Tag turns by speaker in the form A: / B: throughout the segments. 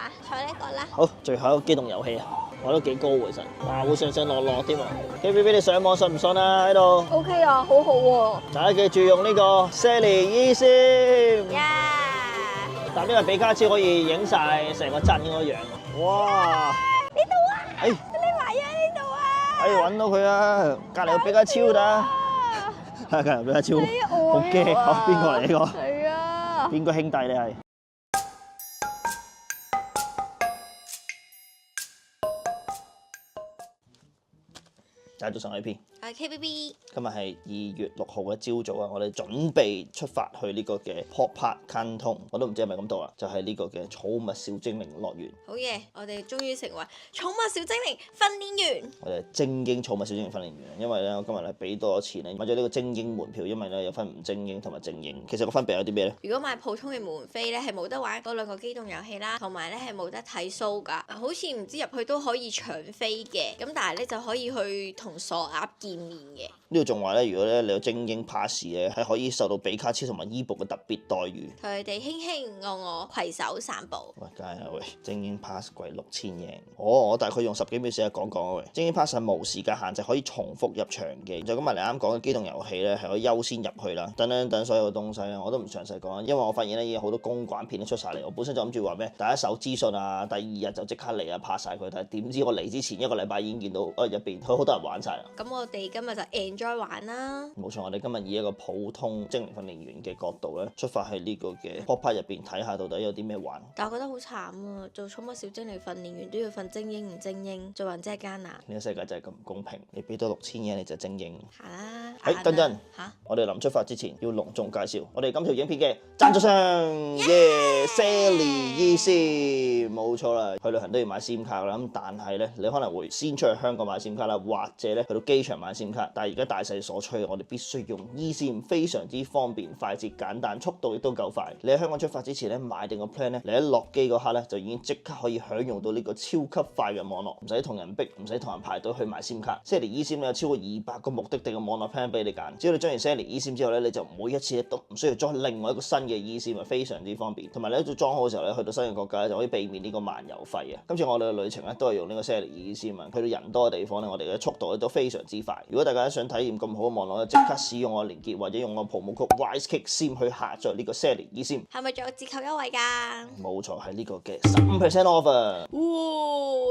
A: 嘛？坐呢個啦。
B: 好，最後一個機動遊戲啊，我都幾高喎其實，哇會上上落落添喎。KBB 你上網信唔信啊？喺度
A: OK 啊，好好喎。
B: 大家記住用呢個 Sally eSIM。
A: 呀！
B: 但呢個比卡超可以影晒成個鎮嗰個樣。哇！
A: 呢度啊！
B: 哎，
A: 匿埋喺呢度啊！
B: 哎揾到佢啊！隔離有比卡超得，隔離有比卡超，好驚啊！邊個嚟呢個？
A: 係啊！
B: 邊個兄弟你係？大家早上喺邊？
A: 我係 KBB。
B: 今日係2月6號嘅朝早啊！我哋準備出發去呢個嘅 Pop Park Canton，我都唔知係咪咁讀啊，就係呢個嘅寵物小精靈樂園。
A: 好嘢！我哋終於成為寵物小精靈訓練員。
B: 我哋係精英寵物小精靈訓練員，因為咧我今日係俾多咗錢咧買咗呢個精英門票，因為咧有分唔精英同埋精英。其實個分別有啲咩咧？
A: 如果買普通嘅門飛咧，係冇得玩嗰兩個機動遊戲啦，同埋咧係冇得睇 show 㗎。好似唔知入去都可以搶飛嘅，咁但係咧就可以去同傻鴨見面嘅。
B: 呢度仲話咧，如果咧你有精英 pass 咧，係可以受到比卡超同埋伊布嘅特別待遇。
A: 佢哋卿卿我我攜手散步。
B: 喂，梗係啦喂，精英 pass 貴6000英。我大概用10幾秒時間講講啊喂。精英 pass 係無時間限制，可以重複入場嘅。就今日你啱講嘅機動遊戲咧，係可以優先入去啦。等所有嘅東西咧，我都唔詳細講，因為我發現咧已經好多公關片都出晒嚟。我本身就諗住話咩，第一手資訊啊，第2日就即刻嚟啊，拍晒佢。但係點知我嚟之前1個禮拜已經見到，入邊佢好多人玩晒啦。
A: 咁我哋今日就 enjoy 玩啦。
B: 冇錯，我哋今日以一個普通精靈訓練員嘅角度咧，出發去呢個嘅 Pop Park 入邊睇下到底有啲咩玩。
A: 但我覺得好慘啊！做寵物小精靈訓練員都要分精英唔精英，做人真係艱難。
B: 呢個世界真係咁唔公平，你俾多6000英你就精英。
A: 行啦，
B: 等陣
A: 嚇！
B: 我哋臨出發之前要隆重介紹我哋今條影片嘅贊助商，耶 Sally eSIM，冇錯啦，去旅行都要買 SIM 卡啦。咁但係咧，你可能會先出去香港買 SIM 卡啦，或者咧去到機場買 SIM 卡。但係而家大勢所趨，我哋必須用eSIM，非常之方便、快捷、簡單，速度亦都夠快。你喺香港出發之前咧買定個 plan 咧，你一落機嗰刻咧就已經即刻可以享用到呢個超級快嘅網絡，唔使同人逼，唔使同人排隊去買 SIM 卡。Sally eSIM 咧有超過200個目的地嘅網絡 plan 俾你揀，只要你裝完 Sally eSIM 之後咧，你就每一次都唔需要裝另外一個新嘅 eSIM，啊非常之方便。同埋你一裝好嘅時候咧，去到新嘅國家咧就可以避免呢個漫遊費啊。今次我哋嘅旅程咧都係用呢個 Sally eSIM 啊，去到人多嘅地方咧，我哋嘅速度咧都非常之快。如果大家想體驗咁好嘅網絡咧，即刻使用我嘅連結或者用我 promo code WISEKICKSIM 去下載呢個 Sally eSIM。
A: 係咪仲有折扣優惠㗎？
B: 冇錯，係呢個嘅15% off 啊！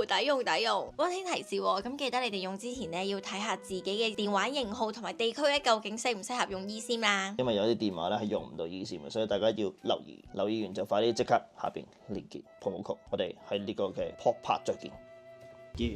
A: 抵用抵用。溫馨提示喎，咁記得你哋用之前咧要睇下自己嘅電話型號同埋地區咧究竟適唔適合用 eSIM 啦。
B: 因為有啲電話咧係用唔到 eSIM 嘅，所以大家要留意。留意完就快啲即刻下邊連結 promo code。我哋喺呢個嘅 Pop Park 再見。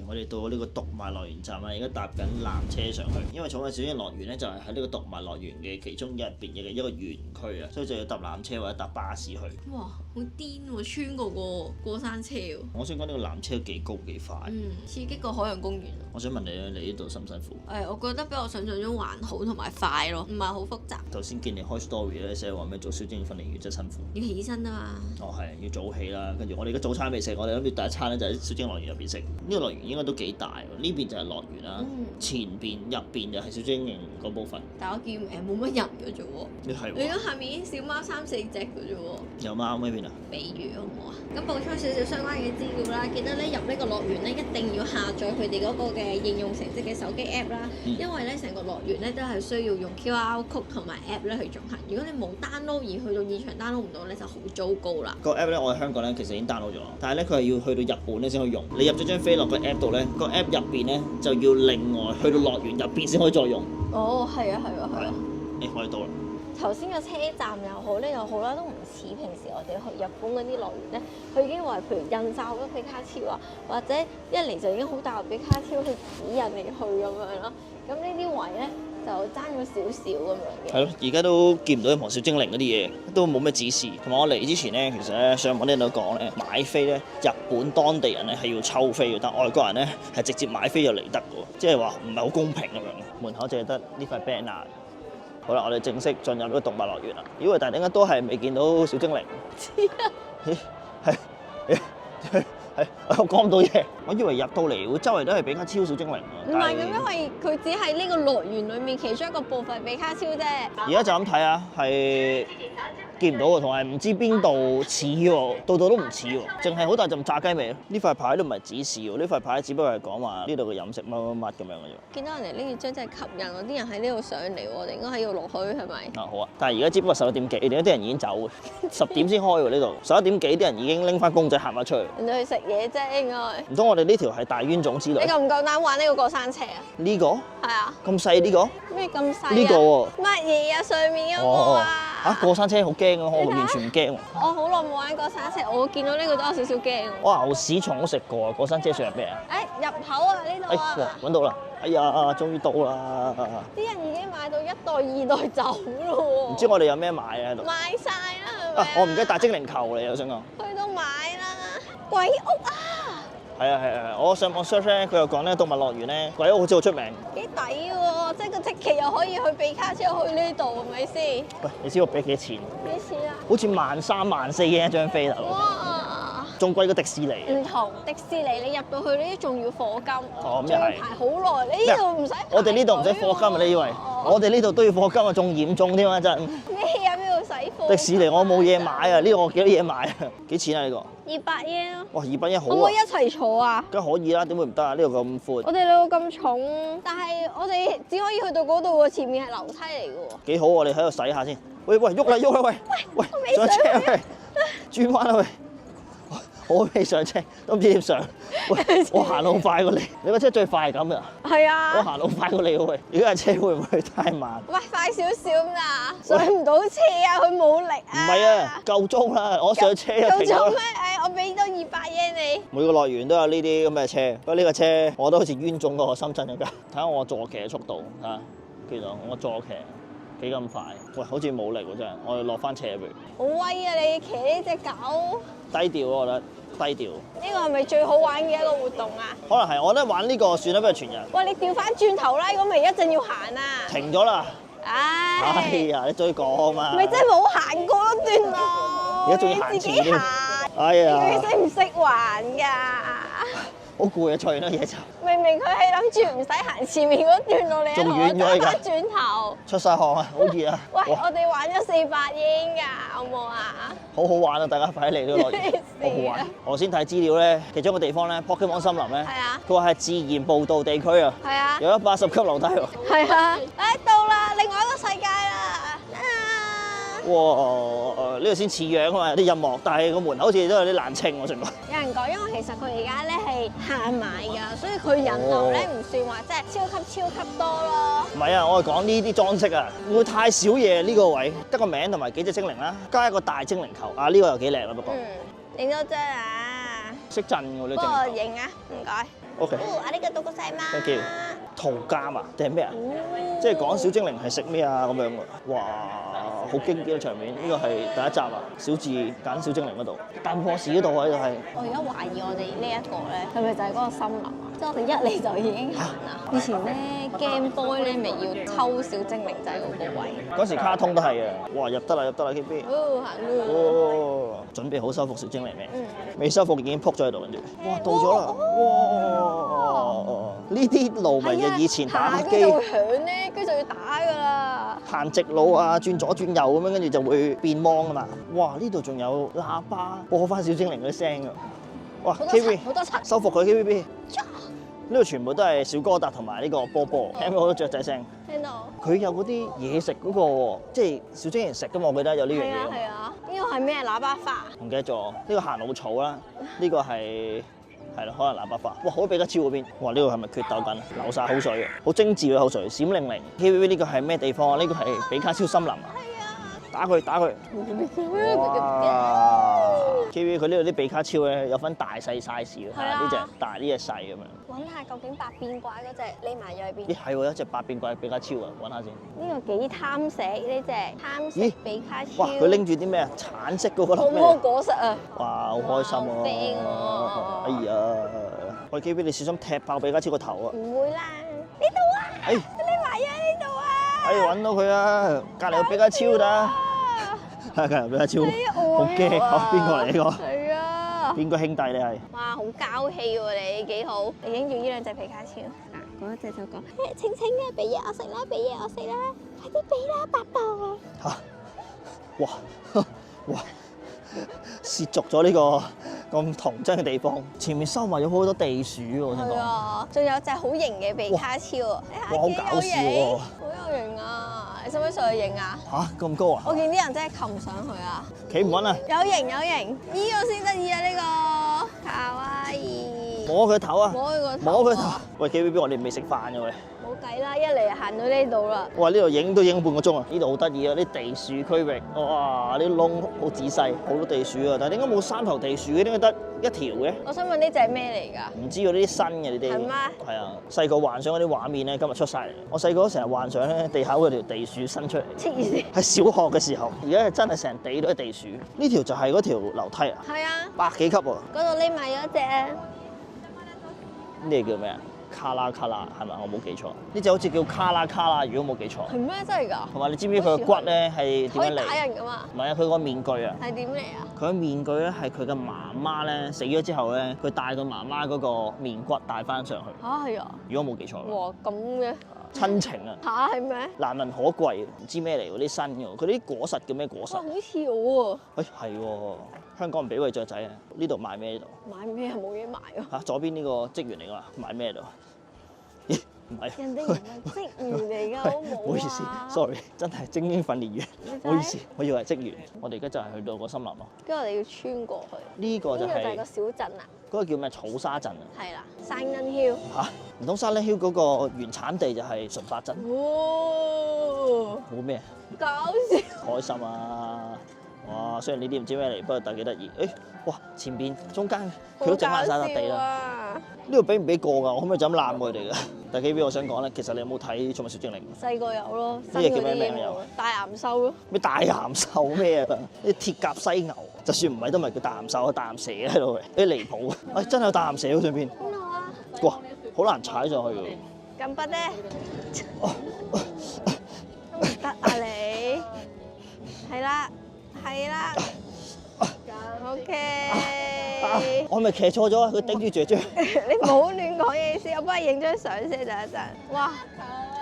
B: 我哋到呢個讀賣樂園站啊，而家搭緊纜車上去。因為寵物小精靈樂園咧就係喺呢個讀賣樂園嘅其中入邊嘅一個園區啊，所以就要搭纜車或者搭巴士去。
A: 哇，好癲喎！穿過個過山車喎。
B: 我想講呢個纜車幾高幾快。
A: 刺激過海洋公園。
B: 我想問你咧，你呢度辛唔辛苦？
A: 我覺得比我想象中還好同埋快咯，唔係好複雜。
B: 頭先見你開 story 咧，寫話咩做小精靈訓練員真係辛苦。
A: 要起身啊嘛。
B: 哦，係要早起啦，跟住我哋而家早餐未食，我哋諗住第一餐咧就喺小精靈樂園入邊食。呢個樂園應該都幾大喎，呢邊就係樂園啦，前邊入邊就係小精靈嗰部分。
A: 但我見冇乜人嘅啫喎。
B: 你係喎。
A: 你睇下面已經小貓3-4隻嘅啫喎。
B: 有貓喺邊啊？
A: 比如好唔好啊？咁補充少少相關嘅資料啦，記得咧入呢個樂園咧一定要下載佢哋嗰個嘅應用程式嘅手機 app 啦，因為咧成個樂園咧都係需要用 QR code 同埋 app 咧去進行。如果你冇 download 而去到現場 download 唔到咧，就好糟糕啦。
B: 個 app 咧我喺香港咧其實已經 download 咗，但係咧佢係要去到日本咧先可以用。你入咗張飛落個 app 度咧，個 app 入邊咧就要另外去到樂園入邊先可以再用。
A: 哦，係啊，係啊，係啊。
B: 我哋到啦。
A: 頭先個車站又好咧又好啦，都唔似平時我哋去日本嗰啲樂園咧，佢已經話譬如印晒好多比卡超啊，或者一嚟就已經好大個比卡超去指引你去咁樣啦。咁呢啲位咧就爭咗少少咁樣嘅。係咯，
B: 而家都見唔到任何小精靈嗰啲嘢，都冇咩指示。同埋我嚟之前咧，其實咧上網啲人都講咧，買飛咧日本當地人咧係要抽飛嘅，但外國人咧係直接買飛就嚟得嘅，即係話唔係好公平咁樣。門口淨係得呢塊 banner。好啦，我哋正式進入呢個動物樂園啦。咦喂，但係點解都係未見到小精靈？係，我講唔到嘢。我以為入到嚟會周圍都係比卡超小精靈。
A: 唔係咁，因為佢只係呢個樂園裡面其中一個部分比卡超啫。
B: 而家就咁睇啊，係見唔到喎，同埋唔知邊度似喎，度度都唔似喎，淨係好大陣炸雞味咯。呢塊牌都唔係指示喎，呢塊牌只不過係講話呢度嘅飲食乜乜乜咁樣嘅啫。
A: 見到人哋呢幾張真係吸引我，啲人喺呢度上嚟喎，我哋應該喺度落去係咪？
B: 啊好啊，但係而家只不過11點幾，點解啲人已經走嘅？10點先開喎呢度，11點幾啲人已經拎翻公仔行翻出去。
A: 人哋去食嘢啫，應該。
B: 唔通我哋呢條係大冤種之類？
A: 你夠唔夠膽玩呢個過山車啊？
B: 呢個？
A: 係啊。
B: 咁細呢個？
A: 咩咁細啊？
B: 呢個喎。
A: 乜嘢啊？上面嗰個啊？
B: 嚇過山車好驚啊！我完全唔驚喎。
A: 我好耐冇玩過山車，我見到呢個都有少少驚喎。
B: 我牛屎蟲都食過啊！過山車算係咩啊？
A: 入口啊呢度啊！
B: 哇揾到啦！哎呀，終於到啦！
A: 啲人已經買到1袋2袋走咯喎！
B: 唔知我哋有咩買啊喺度？
A: 買晒啦係咪？
B: 我唔記得帶精靈球嚟，我想講。
A: 去到買啦！鬼屋啊！
B: 係啊！我上網 search 咧，佢又講咧動物樂園咧鬼屋好似好出名。
A: 幾抵喎！即係個即期又可以去比卡超去呢度，係咪先？
B: 喂，你知我俾幾錢？
A: 幾錢啊？
B: 好似13,000、14,000嘅一張飛大佬。
A: 哇！
B: 仲貴過迪士尼。
A: 唔同迪士尼，你入到去呢啲仲要課金，
B: 咁又係
A: 排好耐。你呢度唔使排隊喎。
B: 我哋呢度唔使課金啊！你以為？我哋呢度都要課金啊，仲嚴重添啊真。
A: 咩啊？邊度使課？
B: 迪士尼我冇嘢買啊，呢個我幾多嘢買啊？幾錢啊呢個
A: 200 yen 咯。
B: 哇，200 yen好
A: 可唔可以
B: 啊！
A: 一齊坐啊？
B: 梗係可以啦，點會唔得啊？呢度咁闊。
A: 我哋兩個咁重，但係我哋只可以去到嗰度喎，前面係樓梯嚟嘅喎。
B: 幾好，我哋喺度洗下先。喂，喐啦喂！上車喂，轉彎啦喂！我未上車，都唔知點上。喂，我行得好快過你，你個車最快係咁㗎。
A: 係啊。
B: 我行得好快過你喎喂，如果架車會唔會太慢？
A: 喂，快少少咁啦，上唔到車啊，佢冇力啊。
B: 唔係啊，夠鐘啦，我上車就停咗
A: 夠鐘咩？我俾多200 yen 你。
B: 每個樂園都有呢啲咁嘅車，不過呢個車我都好似冤種過深圳嗰架。睇下我坐騎嘅速度嚇，其實我坐騎幾咁快？喂，好似冇力喎真係，我哋落翻斜邊。
A: 好威啊！你騎呢只狗。
B: 低調我覺得低調。
A: 呢個係咪最好玩嘅一個活動啊？
B: 可能係，我覺得玩呢個算啦，不如全日。
A: 喂，你調翻轉頭啦，如果咪一陣要行啊。
B: 停咗啦。
A: 唉。
B: 哎呀，你再講嘛。
A: 咪真係冇行過嗰段路。
B: 而家仲要行前添。
A: 自己行。
B: 哎呀。
A: 你識唔識玩㗎？
B: 好攰啊！坐完啲嘢就
A: 明明佢係諗住唔使行前面嗰段路，你一路打翻轉頭，
B: 出晒汗啊！好熱啊！
A: 喂，我哋玩咗400 yen 㗎，好冇啊？
B: 好好玩啊！大家快啲嚟呢個樂園，好好玩。我先睇資料咧，其中一個地方咧，Pokemon 森林咧，
A: 係啊，
B: 佢話係自然步道地區啊，
A: 係啊，
B: 有180級樓梯喎。
A: 係啊，到啦，另外一個世界啦！
B: 哇！呢個先似樣啊嘛，有啲音樂，但係個門口好似都有啲冷清我成個。
A: 有人講，因為其實佢而家咧係限買㗎，所以佢人流咧唔算話即係超級多咯。
B: 唔係啊，我係講呢啲裝飾啊，會太少嘢呢個位，得個名同埋幾隻精靈啦，加一個大精靈球啊，呢個又幾靚啦不過。
A: 影咗張啊！
B: 識震喎呢
A: 幫我
B: 精靈球。
A: 影啊，唔該。
B: OK。
A: 啊呢個到個細媽。
B: Thank you。圖鑑啊，定係咩啊？即係講小精靈係食咩啊咁樣喎。哇！好經典嘅場面，呢個係第一集啊！小智揀小精靈嗰度，彈破士嗰度啊，呢度係。
A: 我而家懷疑我哋呢一個咧，係咪就係嗰個森林啊？即係我哋一嚟就已經行啦。以前咧 Game Boy 咧，咪要抽小精靈仔嗰個位。
B: 嗰時卡通都係啊！哇，入得啦，KB。
A: 行咯。
B: 哦，準備好收復小精靈未？未收復已經撲咗喺度，跟住。哇，到咗啦！哇！呢啲路咪就以前打機。
A: 就會響咧，跟住就要打㗎啦。
B: 行直路啊，轉左轉右咁樣，跟住就會變芒啊嘛！哇，呢度仲有喇叭播翻小精靈嗰啲聲啊！哇，KV
A: 好多層，
B: 收復佢 KVB。呢度全部都係小哥達同埋呢個波波，聽到好多雀仔聲。
A: 聽到。佢
B: 有嗰啲嘢食嗰個喎，即係小精靈食㗎嘛，我記得有呢樣嘢。
A: 係啊，呢個係咩喇叭花？
B: 唔記得咗，呢個行路草啦，呢個係咯，可能喇叭花。哇，好比卡超嗰邊，哇，呢個係咪決鬥緊？流晒口水啊，好精緻嘅口水，閃靈靈。KVB 呢個係咩地方啊？呢個係比卡超森林啊！打佢！哇 ！KV 佢呢度啲比卡超咧有分大細 size 嘅，呢隻大呢隻細咁樣。
A: 揾下究竟百變怪嗰隻匿埋咗喺邊？
B: 咦係喎，有一隻百變怪比卡超啊！揾下先。
A: 呢個幾貪食呢隻貪食比卡超。
B: 哇！佢拎住啲咩啊？橙色嗰個
A: 紅魔果實啊！
B: 哇！好開心喎！哎呀！喂 KV 你小心踢爆比卡超個頭啊！
A: 唔會啦，呢度啊！佢匿埋咗喺呢度啊！
B: 哎，揾到佢啊！隔離有比卡超㗎。隔離比卡超，好驚！邊個嚟呢個？
A: 係啊！
B: 邊個兄弟你係？
A: 哇！好嬌氣喎你，幾好！你影住呢兩隻皮卡超。嗱，嗰一隻就講：晴晴啊，俾嘢我食啦，俾嘢我食啦，快啲俾啦，8磅！
B: 哇哇！涉足咗呢個咁童真嘅地方，前面收埋咗好多地鼠喎，我聽
A: 係
B: 講。
A: 啊，仲有隻好型嘅比卡超啊！
B: 哇，好搞笑喎！
A: 好有型啊！你使唔使上去影啊？
B: 嚇咁高啊！
A: 我見啲人真係擒上去啊！
B: 企唔穩啊！
A: 有型有型，呢個先得意啊！呢個卡哇伊，
B: 摸佢頭啊！
A: 摸佢個頭，
B: 摸佢頭。喂，KVB 我哋未食飯嘅喂。
A: 冇計啦，一嚟行到呢度啦。
B: 哇！呢度影都影半個鐘啊！呢度好得意啊！啲地鼠區域，哇！啲窿好仔細，好多地鼠啊！但係點解冇3頭地鼠嘅？點解得一條嘅？
A: 我想問呢隻係咩嚟㗎？
B: 唔知喎，呢啲新嘅呢啲。
A: 係咩？
B: 係啊，細個幻想嗰啲畫面咧，今日出晒嚟。我細個成日幻想咧，地下嗰條地鼠伸出嚟。
A: 黐線！
B: 喺小學嘅時候，而家係真係成地都係地鼠。呢條就係嗰條樓梯啊，
A: 係啊，
B: 100幾級喎。
A: 嗰度匿埋咗隻。
B: 呢個叫咩啊？卡拉卡拉係咪？我冇記錯。呢隻好似叫卡拉卡拉，如果冇記錯。
A: 係咩？真係㗎？
B: 同埋你知唔知佢個骨咧係點樣嚟？
A: 可以打人㗎嘛？
B: 唔係啊，佢個面具啊。
A: 係點嚟啊？
B: 佢個面具咧係佢嘅媽媽咧死咗之後咧，佢帶佢媽媽嗰個面骨帶翻上去。
A: 嚇係啊！
B: 如果冇記錯。
A: 哇咁嘅
B: 親情啊！
A: 嚇係咩？
B: 難能可貴，唔知咩嚟喎？啲新嘅喎，佢啲果實叫咩果實？
A: 哇好似我
B: 誒係喎，香港唔俾餵雀仔啊！呢度賣咩呢度？
A: 喎，買咩冇嘢買啊？
B: 嚇，左邊呢個職員嚟㗎嘛？賣咩度？咦，唔係。
A: 人哋唔係職員嚟㗎，好冇啊！
B: 唔好意思，sorry，真係精英訓練員。唔好意思，我以為係職員。我哋而家就係去到個森林咯。
A: 跟住我哋要穿過去。
B: 呢個就係
A: 呢個就係個小鎮啊。
B: 嗰個叫咩草沙鎮啊？
A: 係啦，Silent Hill。
B: 嚇，唔通沙嶺 Hill 嗰個原產地就係純發鎮？
A: 哇！
B: 冇咩？
A: 搞笑。
B: 開心啊！哇，雖然呢啲唔知咩嚟，不過但係幾得意。誒，哇，前邊中間佢都整翻晒笪地啦。
A: 啦。
B: 呢度俾唔俾過㗎？我可唔可以就咁攬佢哋㗎？但係 KV 我想講咧，其實你有冇睇《寵物小精靈》？
A: 細個有咯，新
B: 呢隻叫
A: 嗰啲嘢
B: 咩名有
A: 冇。大岩獸咯。
B: 咩大岩獸咩啊？啲鐵甲犀牛，就算唔係都唔係叫大岩獸，大岩蛇喺度嘅，啲離譜啊！喂，真係有大岩蛇喺上邊，
A: 邊度啊？
B: 哇，好難踩上去㗎。
A: 咁不咧？都唔得啊你！係啦，係啦。OK。
B: 我係咪騎錯咗啊？佢頂住姐姐。
A: 你唔好亂講嘢先，我幫你影張相先，等一陣。哇，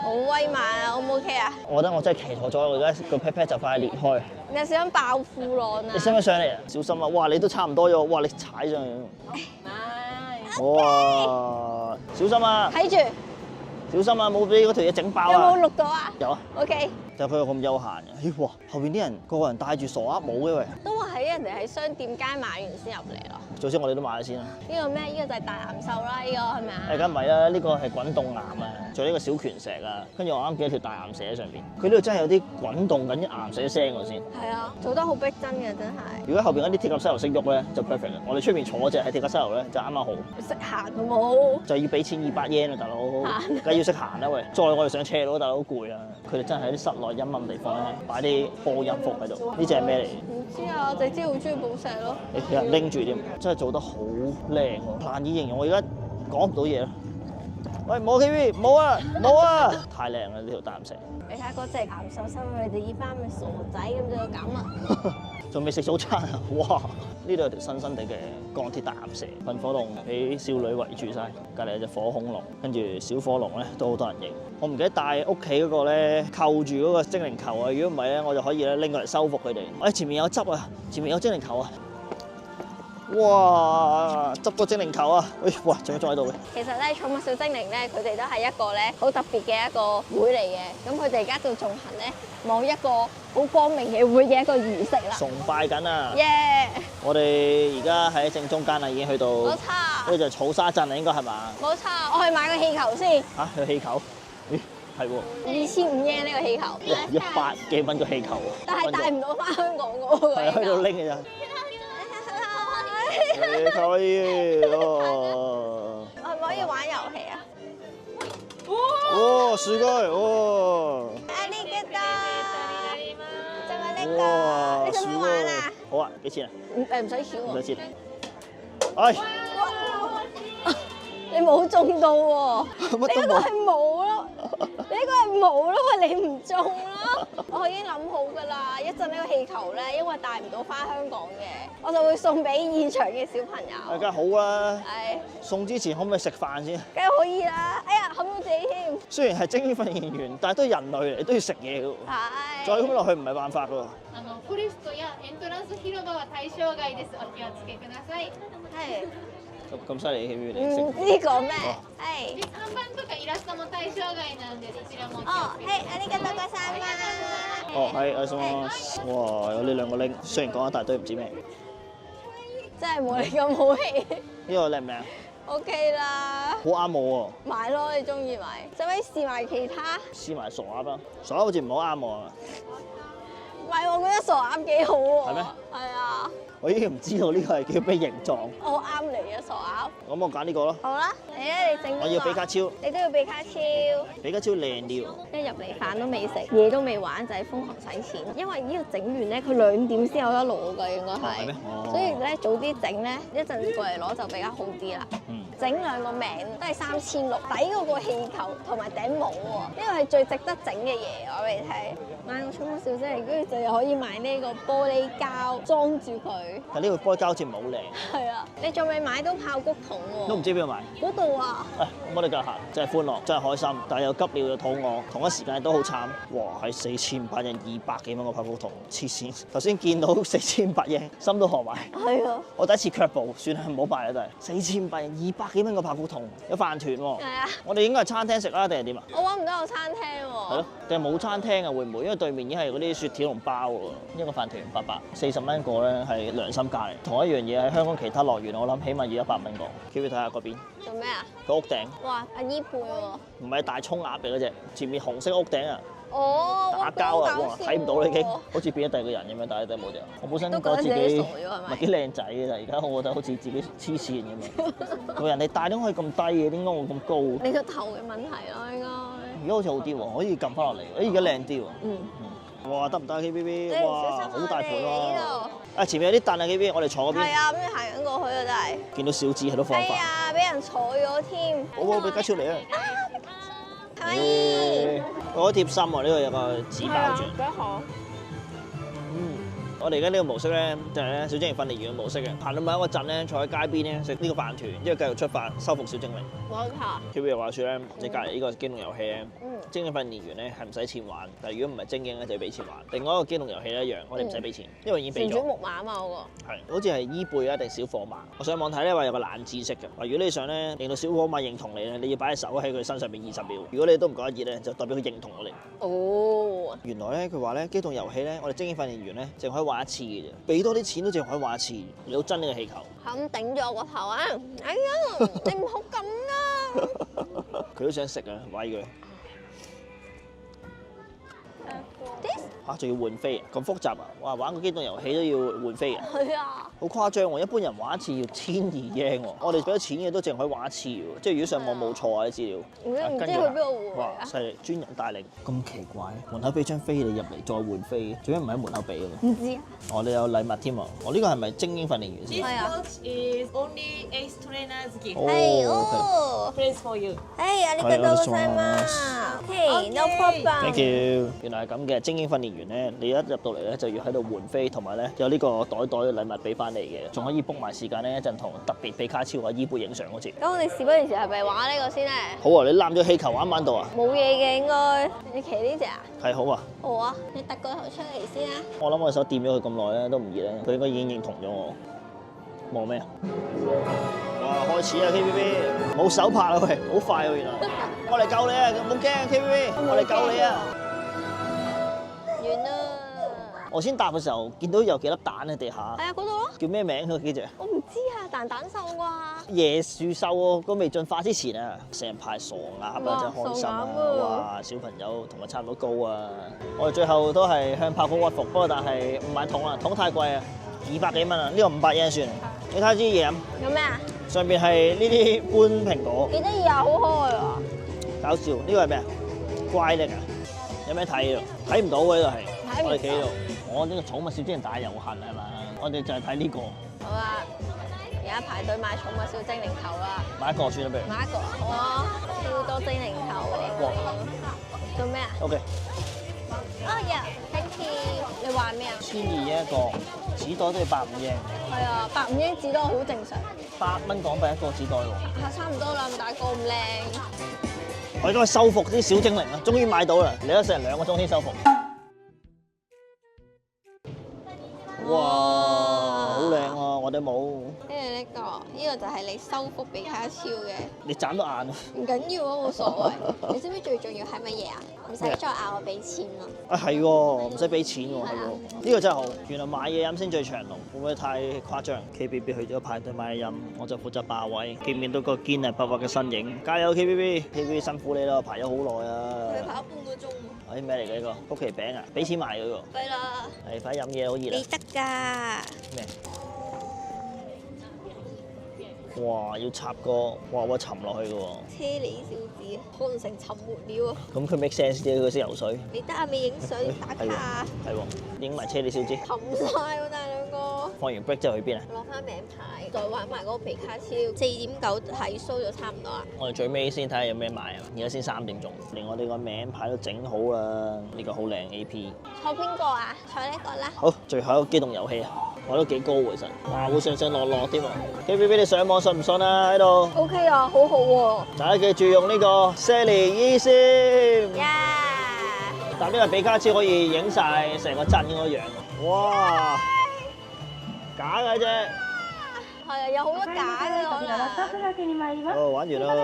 A: 好威猛啊！O 唔 OK 啊？
B: 我覺得我真係騎錯咗，我而家個 pat pat 就快裂開。
A: 你係想爆褲浪啊？
B: 你使唔使上嚟啊？小心啊！哇，你都差唔多咗，哇，你踩上去。哇，小心啊！
A: 睇住，
B: 小心啊！冇俾嗰條嘢整爆
A: 有冇
B: 啊！
A: 錄到啊
B: 有啊，
A: ？OK。
B: 就佢咁悠閒嘅。咦哇！後邊啲人個個人戴住傻鴨帽嘅喂。
A: 都話喺人哋喺商店街買完先入嚟咯。
B: 早先我哋都買咗先啦。
A: 呢個咩？呢個就係大岩獸啦，呢個係咪啊？
B: 梗唔係啦，呢個係滾動岩啊，仲有呢個小拳石啊，跟住我啱見到條大岩蛇喺上邊。佢呢度真係有啲滾動緊啲岩石嘅聲喎先。
A: 係啊，做得好逼真嘅真係。
B: 如果後邊嗰啲鐵甲犀牛識喐咧，就 perfect 啦。我哋出面坐隻係鐵甲犀牛咧，就啱啱好。
A: 識行好冇？
B: 就要俾錢200 yen 啊，大佬，梗係要識行啦喂。再我哋上斜路，大佬好攰啊。佢哋真係喺啲室內陰暗地方咧，擺啲播音服喺度。呢隻係咩嚟？
A: 唔知啊，我就知好中意寶石咯。
B: 有人拎住添，真係做得好靚喎，難以形容。我而家講唔到嘢啦。喂，冇 KV，冇啊，冇啊！太靚啦呢條大岩蛇。
A: 你睇下嗰隻岩獸收佢哋依班咪傻仔咁就咁啊！
B: 仲未食早餐啊！哇！呢度有條新新地嘅鋼鐵大岩蛇，噴火龍俾少女圍住晒，隔離有隻火恐龍，跟住小火龍咧都好多人影。我唔記得帶屋企嗰個咧扣住嗰個精靈球啊！如果唔係咧，我就可以咧拎過嚟收服佢哋。喂，前面有汁啊！前面有精靈球啊！哇！執個精靈球啊！喂，哇，仲喺度嘅。
A: 其實咧，寵物小精靈咧，佢哋都係一個咧好特別嘅一個會嚟嘅。咁佢哋而家就進行咧某一個好光明嘅會嘅一個儀式啦。
B: 崇拜緊啊！
A: 耶！
B: 我哋而家喺正中間啦，已經去到。
A: 冇
B: 呢
A: 錯。
B: 個就係草沙鎮啊，應該係嘛？
A: 冇錯，我去買個氣球先。
B: 嚇，有氣球？咦，係喎。
A: 2500 yen 呢個氣球。
B: 哇，100幾蚊個氣球喎。
A: 但係帶唔到翻香港嗰個
B: 係去到拎嘅咋。可以哦。
A: 可唔可以玩遊戲啊？
B: 哦，すごい哦。
A: 啊呢個就係呢
B: 哇，
A: 個，你想唔想玩啊？
B: 好啊，幾錢啊？
A: 唔使錢喎。
B: 唔使錢。哎，
A: 你冇中到喎，你嗰個
B: 乜都冇
A: 係冇咯，你嗰個係冇咯，因為你唔中咯。我已經諗好㗎啦，一陣呢個氣球咧，因為帶唔到翻香港嘅，我就會送俾現場嘅小朋友。
B: 梗係好啦。
A: 係。
B: 送之前可唔可以食飯先？
A: 梗係可以啦。哎呀，冚到自己添。
B: 雖然係精英訓練員，但係都係人類嚟，都要食嘢㗎喎。
A: 係。
B: 再咁落去唔係辦法㗎喎。
C: フォレストやエントランス広場は対象外です。お気をつけください。
A: 係。
B: 咁犀利嘅你
A: 唔知講咩？係。
C: で、看板とかイラストも対象外なんで、そちらもお気を
A: 哦，
C: つけ
A: 係，ありがとうございます。
B: 哦，係，我想哇，有呢兩個拎，雖然講一大堆唔知咩。
A: 真係冇你咁好氣。
B: 呢個靚唔靚啊？
A: OK 啦。
B: 好啱我喎。
A: 買咯，你中意買。使唔使試埋其他？
B: 試埋傻鴨啦，傻鴨好似唔好啱我啊。
A: 唔係，我覺得傻鴨幾好喎。
B: 係咩？
A: 係啊。
B: 我已經唔知道呢個係叫咩形狀。
A: 我啱你啊，傻鴨。
B: 咁我揀呢個咯。
A: 好啦，你咧你整邊個？
B: 我要比卡超。
A: 你都要比卡超。
B: 比卡超靚啲喎。
A: 一入嚟飯都未食，嘢都未玩，就係瘋狂使錢。因為呢個整完咧，佢2點先有得攞㗎，應該係。
B: 係咩？哦。
A: 所以咧早啲整咧，一陣過嚟攞就比較好啲啦。整2個名都係3600，抵嗰個氣球同埋頂帽喎。呢個係最值得整嘅嘢，我俾你睇。買個寵物小精靈，跟住就可以買呢個玻璃膠裝住佢。
B: 但呢個玻璃膠好似唔係好靚。
A: 係啊，你仲未買到爆谷桶喎？
B: 都唔知邊度買。
A: 嗰度啊！
B: 咁我哋繼續行，真係歡樂，真係開心，但係又急尿又肚餓，同一時間都好慘。哇！係4500日200幾蚊個爆谷桶，黐線！頭先見到4500日，心都寒埋。
A: 係啊！
B: 我第一次卻步，算啦，唔好買啦，都係4500日200幾蚊個爆谷桶，有飯團喎。
A: 係啊！
B: 我哋應該係餐廳食啦，定係點啊？
A: 我揾唔到個餐廳喎。
B: 係咯，定係冇餐廳啊？會唔會？因為對面已經係嗰啲雪條同包喎，一個飯團840蚊個咧係良心價嚟。同一樣嘢喺香港其他樂園，我諗起碼要100蚊個。要唔要睇下嗰邊？
A: 做咩啊？
B: 個屋頂。
A: 哇！阿姨背喎。
B: 唔係大葱鴨嚟嗰隻，前面紅色屋頂啊！
A: 哦，
B: 打交啊！哇，睇唔到啦已經，好似變咗第二個人咁樣，戴低帽就。我本身覺得自己唔係幾靚仔嘅，但係而家我覺得好似自己黐線咁樣。個人哋戴點可以咁低嘅？點解我咁高？
A: 你個頭嘅問題咯，應該。
B: 而家好似好啲喎，可以撳翻落嚟。而家靚啲喎。哇，得唔得 KBB？ 哇，好大盤喎！啊，前面有啲凳啊 KBB，我哋坐嗰邊。
A: 係啊，咁你行緊過去啊，真係。
B: 見到小智喺度放飯。
A: 係啊，俾人坐咗添。
B: 好，俾家超嚟啊！
A: 係咪？
B: 我貼心喎，呢個有個紙包住。
A: 幾好。
B: 我哋而家呢個模式咧，就係咧小精靈訓練員嘅模式嘅。行到某一個鎮咧，坐喺街邊咧食呢個飯團，之後繼續出發收復小精靈。
A: 冇錯。
B: 佢譬如話説咧，你隔離呢個機動遊戲咧，精英訓練員咧係唔使錢玩，但係如果唔係精英咧就要俾錢玩。另外一個機動遊戲咧一樣，我哋唔使俾錢，因為已經俾咗。旋轉木馬啊嘛嗰個。係，好似係伊貝啊定小火馬。我上網睇咧話有個冷知識嘅，話如果你想咧令到小火馬認同你咧，你要擺隻手喺佢身上邊20秒。如果你都唔覺得熱咧，就代表佢認同我哋。哦。原來咧佢話咧機動遊戲咧，我哋精英訓練員咧淨可以玩一次嘅啫。俾多啲錢都淨可以玩一次，你好憎呢個氣球。咁頂咗我個頭啊！哎呀，你唔好咁啊！佢都想食啊，餵佢。嚇，仲要換飛啊？咁複雜啊！哇，玩個機動遊戲都要換飛啊！係啊！好誇張喎！一般人玩一次要1200英喎，我哋俾咗錢嘅都淨可以玩一次喎。即係如果上網冇錯啊啲資料。唔知去邊度換？哇！犀利，專人帶領。咁奇怪，門口俾張飛你入嚟再換飛，做咩唔喺門口俾啊？唔知啊！我哋有禮物添啊！我呢個係咪精英訓練員先？係啊。This watch is only ace trainers gift. 係哦。Praise for you. 係啊，你覺得好犀嘛？Okay, no problem. Thank you. 原來係咁嘅精英訓練員咧，你一入到嚟咧就要喺度換飛，同埋咧有呢個袋嘅禮物俾翻你嘅，仲可以 book 埋時間咧一陣同特別比卡超啊伊貝影相嗰次。咁我哋事不宜遲，係咪玩呢個先咧？好啊！你攬咗氣球玩唔玩到啊？冇嘢嘅應該。你騎呢隻啊？係好啊。好啊！你突個頭出嚟先啊！我諗我手掂咗佢咁耐咧都唔熱咧，佢應該已經認同咗我。望咩啊？哇！開始啊 KBB， 冇手拍啊喂，好快喎原來。我嚟救你啊！唔好驚啊 KBB， 我嚟救你啊！完啦！我先搭嘅時候見到有幾粒蛋喺地下。係啊，嗰度咯。叫咩名佢幾隻？我唔知啊，蛋獸啩。椰樹獸喎，個未進化之前啊，成排傻鴨啊，真係開心啊！哇，小朋友同我差唔多高啊！我哋最後都係向炮谷屈服，不過但係唔買桶啦，桶太貴啊，200幾蚊啊，呢個500英算。你睇下支嘢飲。有咩啊？上邊係呢啲搬蘋果。幾得意啊！好開啊！搞笑，呢個係咩啊？怪力啊！有咩睇啊？睇唔到嘅呢度係。我哋企喺度，我呢個寵物小精靈大遊行係嘛？我哋就係睇呢個。好啊！而家排隊買寵物小精靈球啦。買一個算啦，不如。買一個啊！好啊！超多精靈球啊！
A: 做咩啊？
B: OK，
A: 哦，yeah，thank you。你玩咩啊？
B: 1200一個，紙袋都要85英，
A: 係啊，85英紙袋好正常。
B: 8蚊港幣一個紙袋喎。
A: 嚇，差唔多啦，咁大個咁靚。
B: 我而家去修復啲小精靈啊，終於買到啦！嚟咗成2個鐘先修復。哇，好靚啊！我哋冇，
A: 跟住呢個就係你修復比卡超嘅。
B: 你眨到眼啊！
A: 唔緊要啊，冇所謂。你知唔知最重要係乜嘢啊？唔使再嗌我俾錢咯。
B: 啊係喎，唔使俾錢喎，係喎。呢個真係好。原來買嘢飲先最長龍，會唔會太誇張？KBB 去咗排隊買嘢飲，我就負責霸位。見唔見到個堅毅不屈嘅身影？加油 KBB！KBB 辛苦你啦，排咗好耐啊！
A: 佢排咗半個鐘喎。
B: 咩嚟嘅呢個？曲奇餅啊！俾錢買嗰個。
A: 係啦。
B: 係快飲嘢好熱啊！
A: 你得㗎。
B: 咩？哇！要插個哇沉落去嘅喎。
A: 車厘小子，可能成沉沒了啊！
B: 咁佢 make sense 啲，佢識游水。
A: 你得啊？未影相打
B: 係喎
A: 卡。
B: 係喎，影埋車你小子。
A: 冚晒喎，大兩個。
B: 放完 break 之後去邊啊？
A: 攞翻名牌，再玩埋嗰個皮卡超，4.9睇 show 就差唔多啦。
B: 我哋最尾先睇下有咩賣啊！而家先3點鐘，連我哋個名牌都整好啦。呢個好靚 AP。
A: 坐邊個啊？坐呢個啦。
B: 好，最後一個機動遊戲啊！我都幾高其實，哇！會上上落落添喎。KBB 你上網信唔信啊？喺度。
A: OK 啊，好好喎。
B: 大家記住用呢個 Sally eSIM。但呢個比卡超可以影晒成個鎮嗰個樣。哇！假嘅啫。
A: 係啊，有好多假嘅可能。
B: 哦，玩完啦。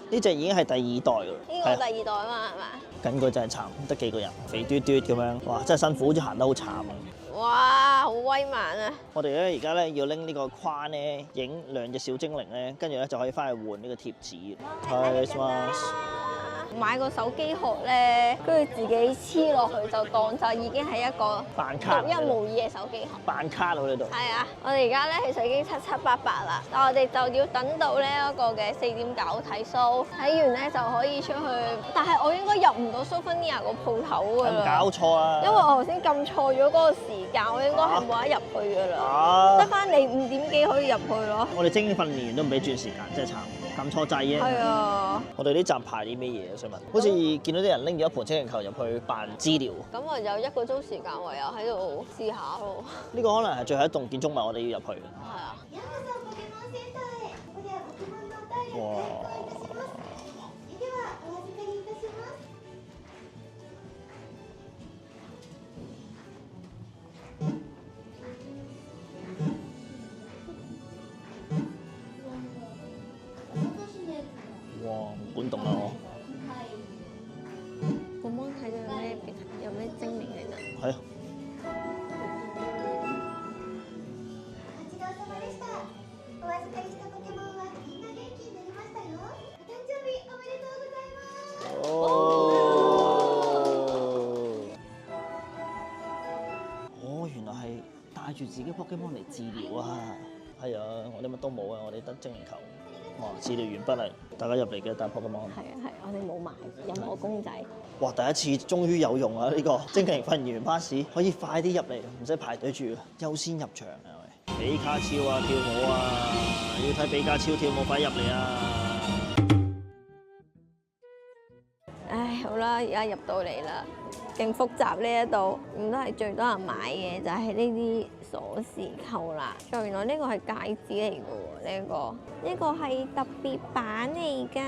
B: 呢隻已經係第2代㗎啦。
A: 呢個第2代啊嘛，係嘛？
B: 緊個真係慘，得幾個人，肥嘟嘟咁樣，哇！真係辛苦，好似行得好慘啊！
A: 哇，好威猛啊！
B: 我哋咧而家咧要拎呢個框咧，影2隻小精靈咧，跟住咧就可以翻去換呢個貼紙。Christmas。
A: 買個手機殼咧，跟住自己黐落去就當就已經係一個
B: 扮卡
A: 獨一無二嘅手機殼。
B: 扮卡喎呢度。
A: 係啊，我哋而家咧其實已經7、7、8、8啦，但我哋就要等到呢一個嘅4.9睇 show，睇完咧就可以出去。但係我應該入唔到 Souvenir 個鋪頭㗎
B: 有冇
A: 啦，
B: 搞錯啊？
A: 因為我頭先撳錯咗嗰個時間，我應該係冇得入去㗎啦，得翻你5點幾可以入去咯。
B: 我哋精英訓練員都唔俾轉時間，真係慘，撳錯掣啫。
A: 係啊。
B: 我哋呢站排啲咩嘢啊？想問，好似見到啲人拎咗一盤精靈球入去辦資料。
A: 咁我有1個鐘時間，唯有喺度試下咯。
B: 呢個可能係最後一棟建築物，我哋要入去。
A: 係啊。
B: 哇！哇！管動啊我。
A: 個 mon 睇到有咩精靈喺度？
B: 係啊。哦，原來係帶住自己 Pokemon 嚟治療啊！係啊，我哋乜都冇啊，我哋得精靈球。哇！治療完畢啦，大家入嚟嘅帶 Pokemon。
A: 係啊係，我哋冇買任何公仔。
B: 哇！第一次終於有用啊！呢個精靈訓練員巴士可以快啲入嚟，唔使排隊住，優先入場啊！比卡超啊，跳舞啊，要睇比卡超跳舞，快入嚟啊！
A: 唉，好啦，而家入到嚟啦，勁複雜呢一度，咁都係最多人買嘅就係呢啲鎖匙扣啦。再原來呢個係戒指嚟嘅喎，呢個係特別版嚟㗎，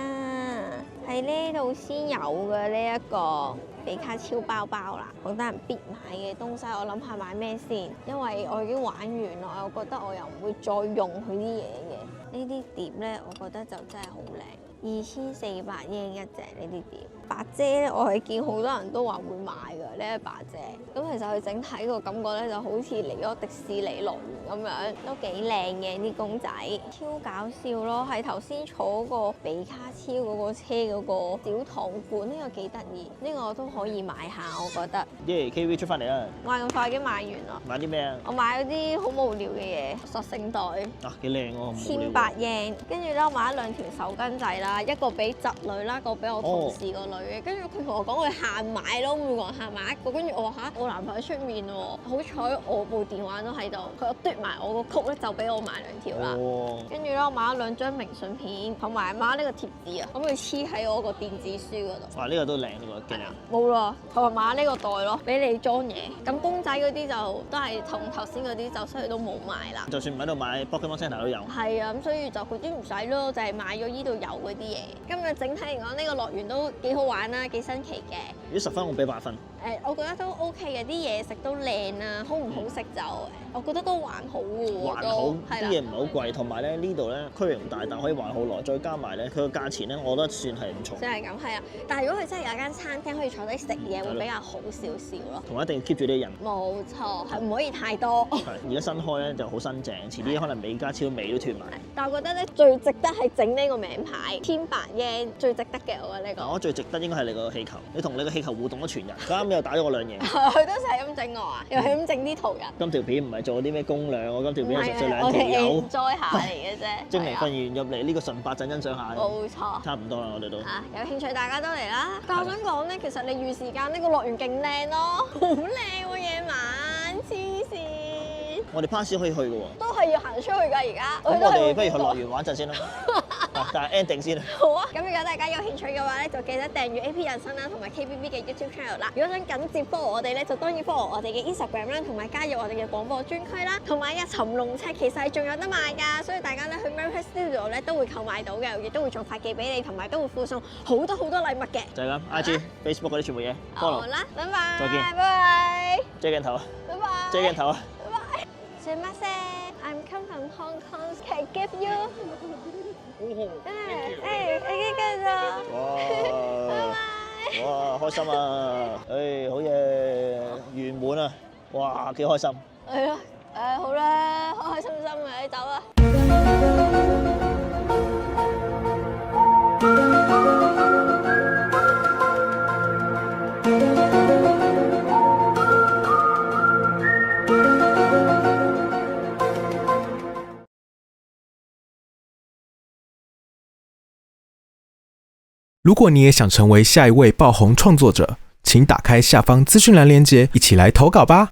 A: 喺呢度先有嘅呢一個比卡超包包啦，好多人必買嘅東西。我諗下買咩先，因為我已經玩完啦，我覺得我又唔會再用佢啲嘢嘅。呢啲碟咧，我覺得就真係好靚，2400英一隻呢啲碟。把遮咧，我係見好多人都話會買㗎呢一把遮。咁其實佢整體個感覺咧，就好似嚟咗迪士尼樂園咁樣，都幾靚嘅啲公仔，超搞笑咯！係頭先坐個比卡超嗰個車嗰個小糖罐，呢個幾得意，呢個都可以買下，我覺得。
B: 耶！KV 出翻嚟啦！
A: 買咁快已經買完啦。
B: 買啲咩啊？
A: 我買咗啲好無聊嘅嘢，索性袋。
B: 啊，幾靚喎！
A: 1800英，跟住咧我買咗2條手巾仔啦。啦，一個俾侄女啦，一個俾我同事個女嘅。跟住佢同我講佢限買咯，每個人限買一個。跟住我話嚇，我男朋友喺出面喎，好彩我部電話都喺度，佢嘟埋我個曲咧就俾我買2條啦。跟住咧我買咗2張明信片，同埋買呢個貼紙啊，咁佢黐喺我個電子書嗰度。
B: 哇！呢個都靚喎，幾靚。
A: 冇啦，同埋買呢個袋咯，俾你裝嘢。咁公仔嗰啲就都係同頭先嗰啲就所以都冇買啦。
B: 就算唔喺度買 Pokemon Center 都有。
A: 係啊，咁所以就嗰啲唔使咯，就係買咗依度有嗰啲嘢。今日整體嚟講，呢個樂園都幾好玩啦，幾新奇嘅。
B: 如果10分，我俾8分。
A: 我覺得都 OK 嘅，啲嘢食都靚啊，好唔好食就我覺得都還好喎。
B: 還好，啲嘢唔係好貴，同埋咧呢度咧區域唔大，但可以玩好耐。再加埋咧佢個價錢咧，我覺得算係唔錯。
A: 算係咁，係啊。但係如果佢真係有間餐廳可以坐低食嘢，會比較好少少咯。
B: 同埋一定要 keep 住啲人。
A: 冇錯，係唔可以太多。
B: 係而家新開咧就好新淨，遲啲可能美加超美都斷埋。
A: 但係我覺得咧最值得係整呢個名牌，1,800 yen最值得嘅，我覺得呢個。
B: 我覺得最值得應該係你個氣球，你同你個氣球互動咗全日，佢啱又打咗我2嘢。
A: 佢都成日咁整我啊，又係咁整啲途人。
B: 今條片唔係做啲咩攻略，我今條片係純粹2條友。
A: 我哋 enjoy 下嚟嘅啫。
B: 精明訓完入嚟呢個純白陣欣賞下。
A: 冇錯。
B: 差唔多啦，我哋都。
A: 有興趣大家都嚟啦。但我想講咧，其實你預時間呢個樂園勁靚咯，好靚喎夜晚，黐線。
B: 我哋 pass 可以去嘅喎。
A: 都係要行出去㗎而家。
B: 咁我哋不如去樂園玩陣先啦。但係 ending 先啦。
A: 好啊，咁如果大家有興趣嘅話咧，就記得訂閱 AP 人生啦，同埋 KBB 嘅 YouTube channel 啦。如果想緊接 follow 我哋咧，就當然 follow 我哋嘅 Instagram 啦，同埋加入我哋嘅廣播專區啦。同埋尋龍尺其實係仲有得賣㗎，所以大家咧去 Merry Studio 咧都會購買到嘅，亦都會仲發寄俾你，同埋都會附送好多禮物嘅。
B: 就係咁 IG、Facebook 嗰啲全部嘢 follow。
A: 好啦，拜拜。
B: 再見。
A: 拜拜。
B: 遮鏡頭啊！
A: 拜拜。
B: 遮鏡頭啊！
A: 拜拜。すいません。I'm come from Hong Kong. Can I give you？
B: 哇！哇！開心啊！好嘢，圓滿啊！哇，幾開心！
A: 係啊，好啦，開開心心嘅，你走啊！
D: 如果你也想成为下一位爆红创作者，请打开下方资讯栏链接，一起来投稿吧。